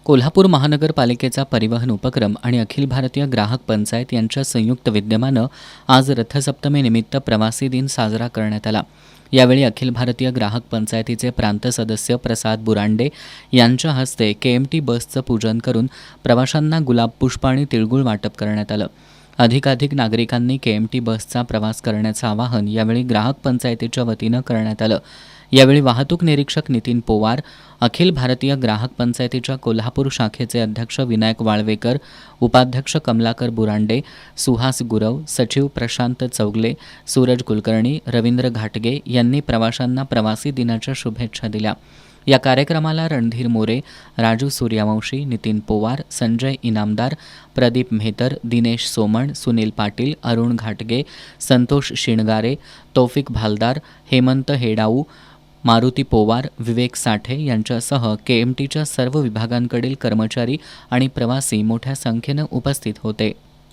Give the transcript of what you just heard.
कोल्हापूर महानगरपालिकेचा परिवहन उपक्रम आणि अखिल भारतीय ग्राहक पंचायत यांच्या संयुक्त विद्यमानं आज रथसप्तमीनिमित्त प्रवासी दिन साजरा करण्यात आला. यावेळी अखिल भारतीय ग्राहक पंचायतीचे प्रांत सदस्य प्रसाद बुरांडे यांच्या हस्ते केएमटी बसचं पूजन करून प्रवाशांना गुलाब पुष्प आणि तिळगुळ वाटप करण्यात आलं. अधिकाधिक नागरिकांनी केएमटी बसचा प्रवास करण्याचं आवाहन यावेळी ग्राहक पंचायतीच्या वतीनं करण्यात आलं. यावेळी वाहतूक निरीक्षक नितीन पोवार, अखिल भारतीय ग्राहक पंचायतीच्या कोल्हापूर शाखेचे अध्यक्ष विनायक वाळवेकर, उपाध्यक्ष कमलाकर बुरांडे, सुहास गुरव, सचिव प्रशांत चौगले, सूरज कुलकर्णी, रवींद्र घाटगे यांनी प्रवाशांना प्रवासी दिनाच्या शुभेच्छा दिल्या. या कार्यक्रमाला रणधीर मोरे, राजू सूर्यवंशी, नितीन पोवार, संजय इनामदार, प्रदीप मेहतर, दिनेश सोमण, सुनील पाटील, अरुण घाटगे, संतोष शिणगारे, तौफिक भालदार, हेमंत हेडाऊ, मारुती पोवार, विवेक साठे यांच्यासह केएमटीच्या सर्व विभागांकडील कर्मचारी आणि प्रवासी मोठ्या संख्येनं उपस्थित होते.